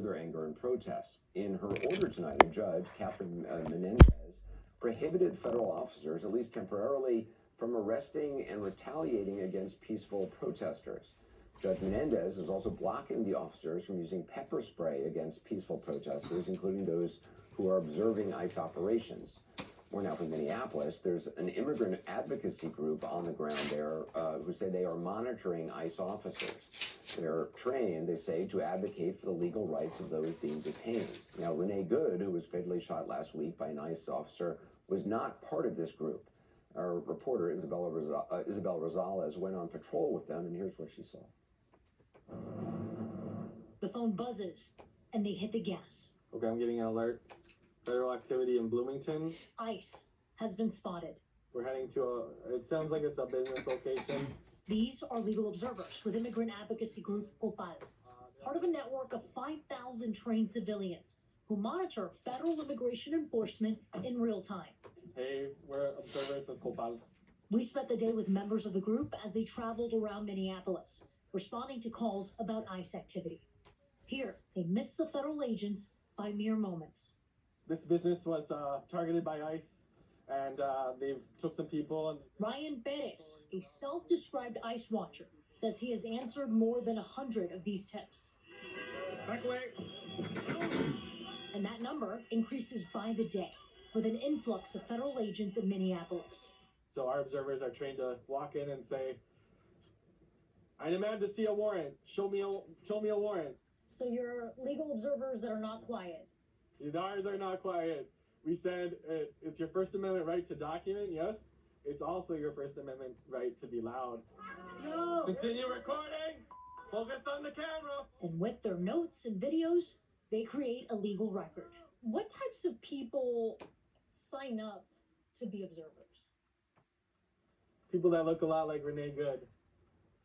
their anger and protests. In her order tonight, a judge, Catherine Menendez, prohibited federal officers, at least temporarily, from arresting and retaliating against peaceful protesters. Judge Menendez is also blocking the officers from using pepper spray against peaceful protesters, including those who are observing ICE operations. More now from Minneapolis, there's an immigrant advocacy group on the ground there who say they are monitoring ICE officers. They're trained, they say, to advocate for the legal rights of those being detained. Now, Renee Good, who was fatally shot last week by an ICE officer, was not part of this group. Our reporter, Isabel Rosales, went on patrol with them, and here's what she saw. The phone buzzes, and they hit the gas. Okay, I'm getting an alert. Federal activity in Bloomington. ICE has been spotted. We're heading to it sounds like it's a business location. These are legal observers with immigrant advocacy group Copal, part of a network of 5,000 trained civilians who monitor federal immigration enforcement in real time. Hey, we're observers with Copal. We spent the day with members of the group as they traveled around Minneapolis, responding to calls about ICE activity. Here, they missed the federal agents by mere moments. This business was targeted by ICE, and they've took some people. And Ryan Perez, a self-described ICE watcher, says he has answered more than 100 of these tips. Back away. And that number increases by the day, with an influx of federal agents in Minneapolis. So our observers are trained to walk in and say, "I demand to see a warrant. Show me a warrant." So you're legal observers that are not quiet. Ours are not quiet. We said it's your First Amendment right to document, yes. It's also your First Amendment right to be loud. No. Continue recording. Focus on the camera. And with their notes and videos, they create a legal record. What types of people sign up to be observers? People that look a lot like Renee Good.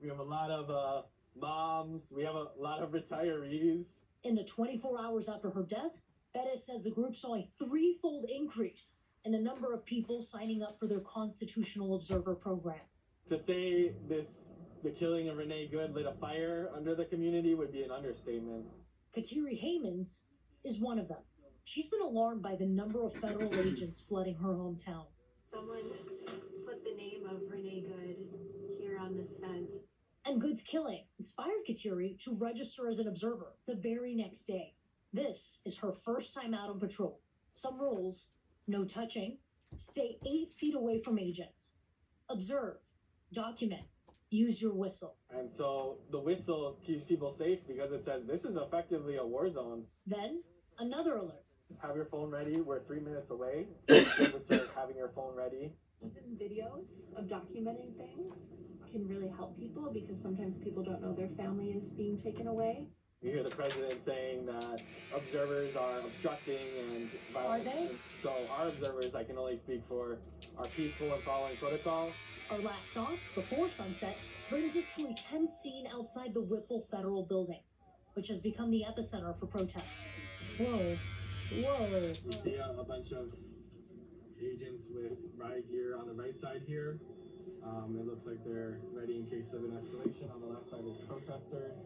We have a lot of moms. We have a lot of retirees. In the 24 hours after her death, Bettis says the group saw a threefold increase in the number of people signing up for their constitutional observer program. To say the killing of Renee Good lit a fire under the community would be an understatement. Kateri Haymans is one of them. She's been alarmed by the number of federal agents flooding her hometown. Someone put the name of Renee Good here on this fence. And Good's killing inspired Kateri to register as an observer the very next day. This is her first time out on patrol. Some rules: no touching, stay 8 feet away from agents, observe, document, use your whistle. And so the whistle keeps people safe because it says this is effectively a war zone. Then another alert. Have your phone ready. We're 3 minutes away. So just start having your phone ready. Even videos of documenting things can really help people because sometimes people don't know their family is being taken away. You hear the president saying that observers are obstructing and violent. Are they? So our observers, I can only speak for, are peaceful and following protocol. Our last stop, before sunset, brings us to a tense scene outside the Whipple Federal Building, which has become the epicenter for protests. Whoa. Whoa. You see a bunch of agents with riot gear on the right side here. It looks like they're ready in case of an escalation. On the left side is protesters.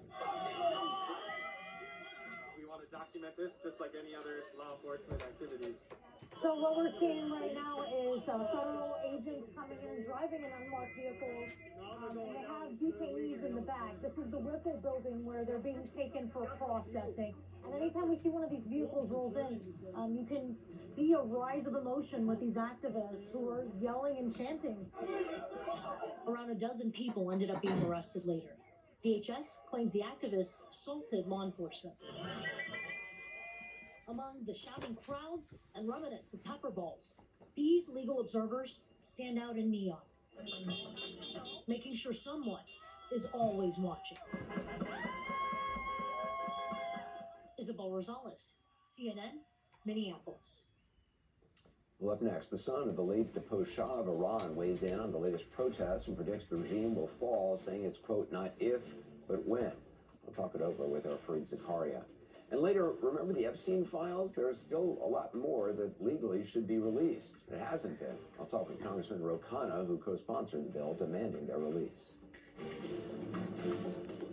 We want to document this just like any other law enforcement activities. So what we're seeing right now is federal agents coming in and driving in unmarked vehicles. And they have detainees in the back. This is the Whipple building where they're being taken for processing. And anytime we see one of these vehicles rolls in, you can see a rise of emotion with these activists who are yelling and chanting. Around a dozen people ended up being arrested later. DHS claims the activists assaulted law enforcement. Among the shouting crowds and remnants of pepper balls, these legal observers stand out in neon, making sure someone is always watching. Isabel Rosales, CNN, Minneapolis. Well, up next, the son of the late deposed Shah of Iran weighs in on the latest protests and predicts the regime will fall, saying it's, quote, not if, but when. We'll talk it over with our Fareed Zakaria. And later, remember the Epstein files? There's still a lot more that legally should be released. It hasn't been. I'll talk with Congressman Ro Khanna, who co-sponsored the bill demanding their release.